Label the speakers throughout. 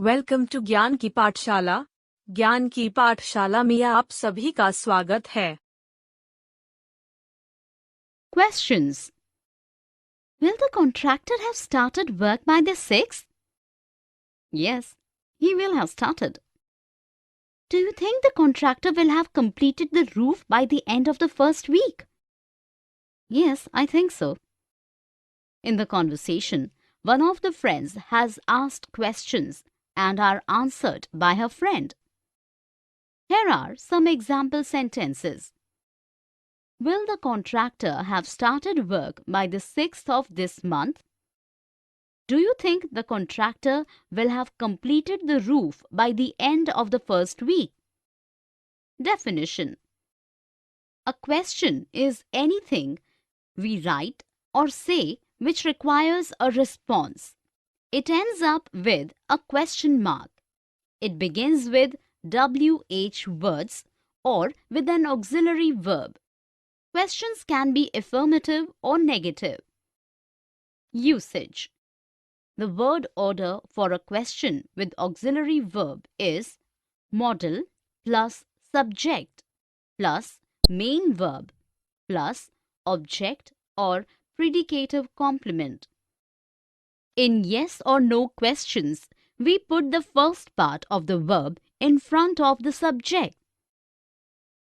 Speaker 1: Welcome to ज्ञान की पाठशाला। ज्ञान की पाठशाला में आप सभी का स्वागत है।
Speaker 2: Questions. Will the contractor have started work by the 6th? Yes, he will have started. Do you think the contractor will have completed the roof by the end of the first week? Yes, I think so. In the conversation, one of the friends has asked questions and are answered by her friend. Here are some example sentences. Will the contractor have started work by the 6th of this month? Do you think the contractor will have completed the roof by the end of the first week? Definition. A question is anything we write or say which requires a response. It ends up with a question mark. It begins with WH words or with an auxiliary verb. Questions can be affirmative or negative. Usage. The word order for a question with auxiliary verb is modal plus subject plus main verb plus object or predicative complement. In yes or no questions, we put the first part of the verb in front of the subject.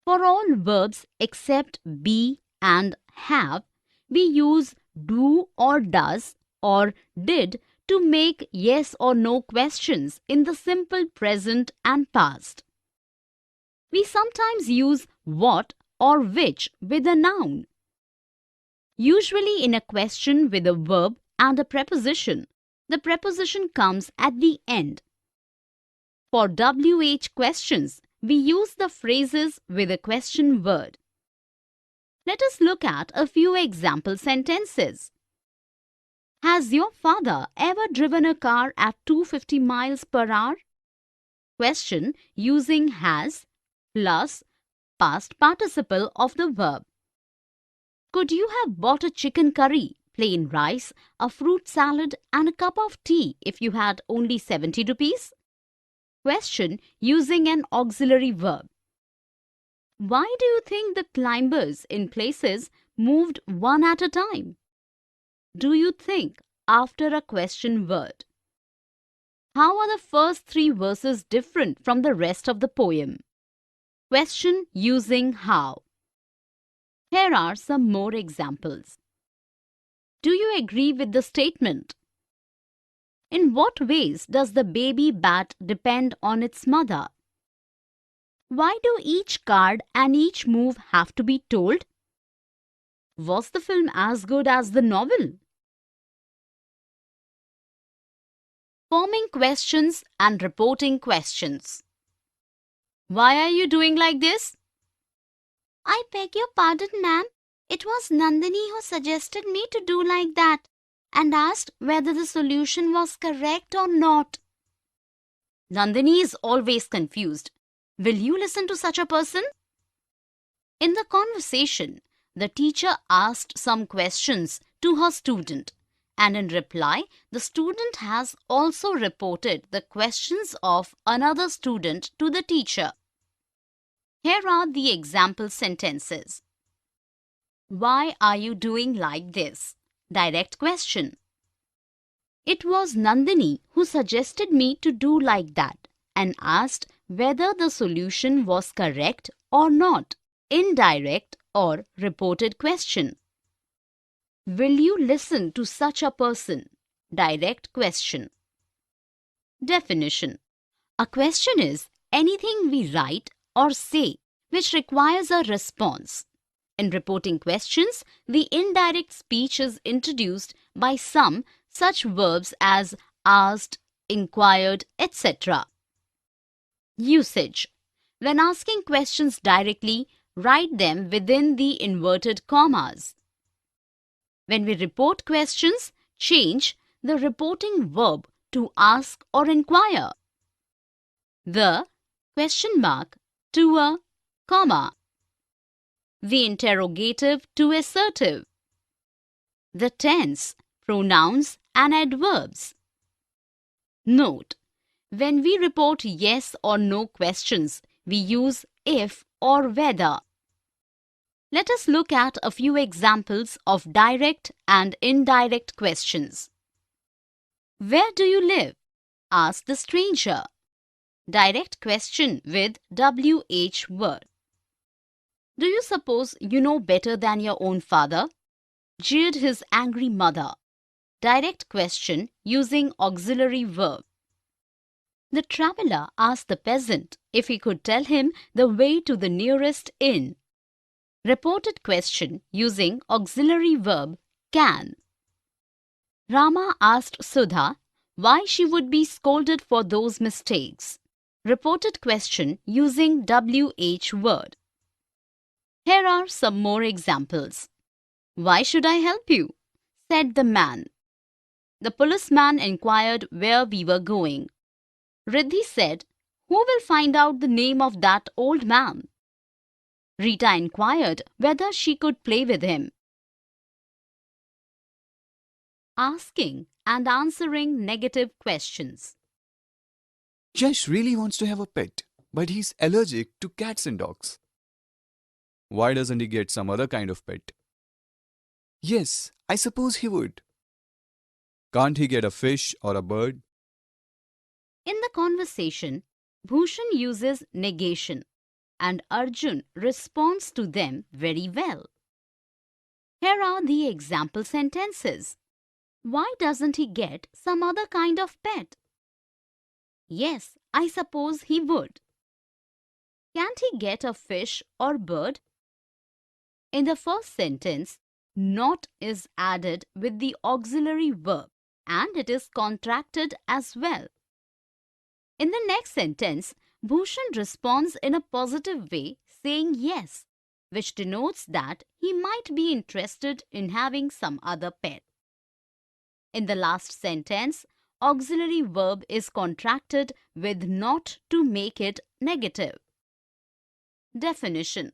Speaker 2: For all verbs except be and have, we use do or does or did to make yes or no questions in the simple present and past. We sometimes use what or which with a noun. Usually in a question with a verb and a preposition, the preposition comes at the end. For WH questions, we use the phrases with a question word. Let us look at a few example sentences. Has your father ever driven a car at 250 miles per hour? Question using has plus past participle of the verb. Could you have bought a chicken curry, plain rice, a fruit salad and a cup of tea if you had only 70 rupees? Question using an auxiliary verb. Why do you think the climbers in places moved one at a time? Do you think after a question word? How are the first 3 verses different from the rest of the poem? Question using how. Here are some more examples. Do you agree with the statement? In what ways does the baby bat depend on its mother? Why do each card and each move have to be told? Was the film as good as the novel? Forming questions and reporting questions. Why are you doing like this?
Speaker 3: I beg your pardon, ma'am. It was Nandini who suggested me to do like that and asked whether the solution was correct or not.
Speaker 2: Nandini is always confused. Will you listen to such a person? In the conversation, the teacher asked some questions to her student, and in reply, the student has also reported the questions of another student to the teacher. Here are the example sentences. Why are you doing like this? Direct question. It was Nandini who suggested me to do like that and asked whether the solution was correct or not. Indirect or reported question. Will you listen to such a person? Direct question. Definition. A question is anything we write or say which requires a response. In reporting questions, the indirect speech is introduced by some such verbs as asked, inquired, etc. Usage. When asking questions directly, write them within the inverted commas. When we report questions, change the reporting verb to ask or inquire. The question mark to a comma. The interrogative to assertive. The tense, pronouns and adverbs. Note: When we report yes or no questions, we use if or whether. Let us look at a few examples of direct and indirect questions. Where do you live? Ask the stranger. Direct question with WH word. Do you suppose you know better than your own father? Jeered his angry mother. Direct question using auxiliary verb. The traveller asked the peasant if he could tell him the way to the nearest inn. Reported question using auxiliary verb can. Rama asked Sudha why she would be scolded for those mistakes. Reported question using WH word. Here are some more examples. Why should I help you? Said the man. The policeman inquired where we were going. Riddhi said, who will find out the name of that old man? Rita inquired whether she could play with him. Asking and answering negative questions.
Speaker 4: Jash really wants to have a pet, but he's allergic to cats and dogs. Why doesn't he get some other kind of pet? Yes, I suppose he would. Can't he get a fish or a bird?
Speaker 2: In the conversation, Bhushan uses negation and Arjun responds to them very well. Here are the example sentences. Why doesn't he get some other kind of pet? Yes, I suppose he would. Can't he get a fish or bird? In the first sentence, not is added with the auxiliary verb and it is contracted as well. In the next sentence, Bhushan responds in a positive way saying yes, which denotes that he might be interested in having some other pet. In the last sentence, auxiliary verb is contracted with not to make it negative. Definition.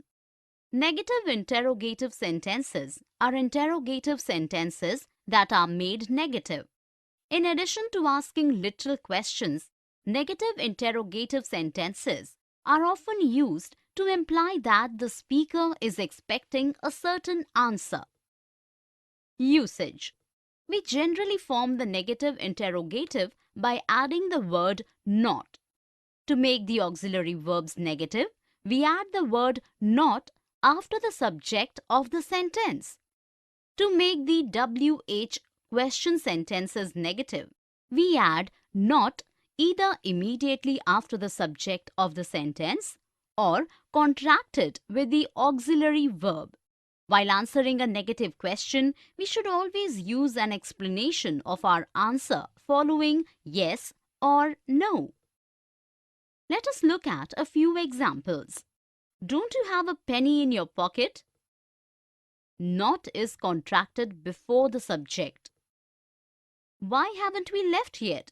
Speaker 2: Negative interrogative sentences are interrogative sentences that are made negative. In addition to asking literal questions, negative interrogative sentences are often used to imply that the speaker is expecting a certain answer. Usage. We generally form the negative interrogative by adding the word not. To make the auxiliary verbs negative, we add the word not after the subject of the sentence. To make the WH question sentences negative, we add not either immediately after the subject of the sentence or contract it with the auxiliary verb. While answering a negative question, we should always use an explanation of our answer following yes or no. Let us look at a few examples. Don't you have a penny in your pocket? Not is contracted before the subject. Why haven't we left yet?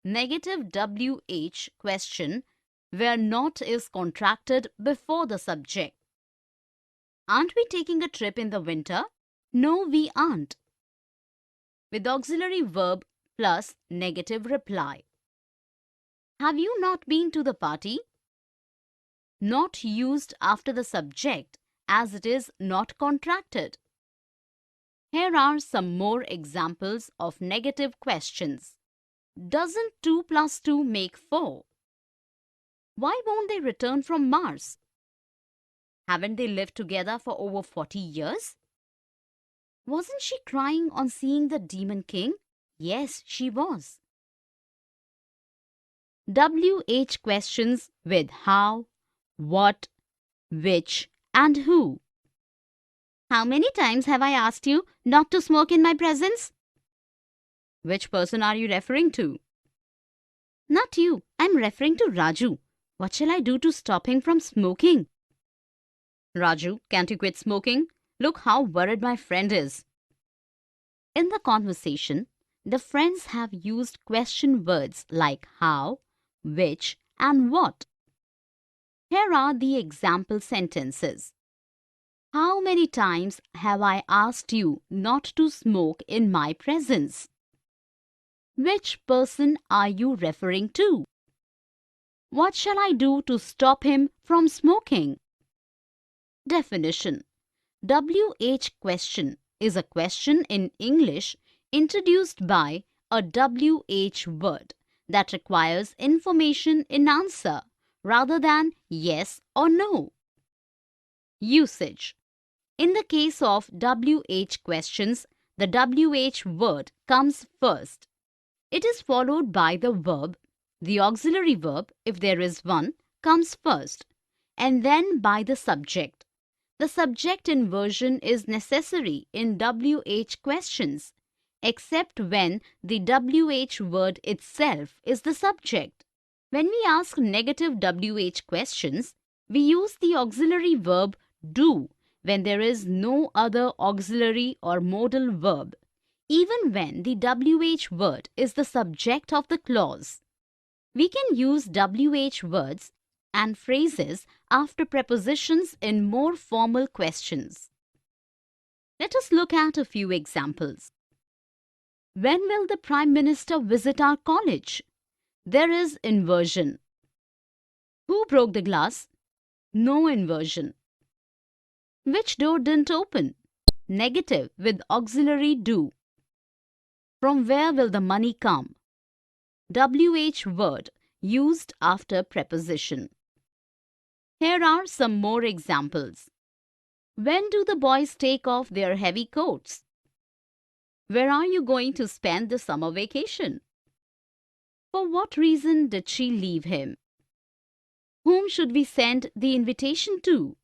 Speaker 2: Negative WH question where not is contracted before the subject. Aren't we taking a trip in the winter? No, we aren't. With auxiliary verb plus negative reply. Have you not been to the party? Not used after the subject as it is not contracted. Here are some more examples of negative questions. Doesn't 2 plus 2 make 4? Why won't they return from Mars? Haven't they lived together for over 40 years? Wasn't she crying on seeing the Demon King? Yes, she was. WH questions with how, what, which, and who. How many times have I asked you not to smoke in my presence? Which person are you referring to? Not you. I'm referring to Raju. What shall I do to stop him from smoking? Raju, can't you quit smoking? Look how worried my friend is. In the conversation, the friends have used question words like how, which, and what. Here are the example sentences. How many times have I asked you not to smoke in my presence? Which person are you referring to? What shall I do to stop him from smoking? Definition. WH question is a question in English introduced by a WH word that requires information in answer rather than yes or no. Usage. In the case of WH questions, the WH word comes first. It is followed by the verb. The auxiliary verb, if there is one, comes first, and then by the subject. The subject inversion is necessary in WH questions, except when the WH word itself is the subject. When we ask negative WH questions, we use the auxiliary verb do when there is no other auxiliary or modal verb, even when the WH word is the subject of the clause. We can use WH words and phrases after prepositions in more formal questions. Let us look at a few examples. When will the Prime Minister visit our college? There is inversion. Who broke the glass? No inversion. Which door didn't open? Negative with auxiliary do. From where will the money come? WH word used after preposition. Here are some more examples. When do the boys take off their heavy coats? Where are you going to spend the summer vacation? For what reason did she leave him? Whom should we send the invitation to?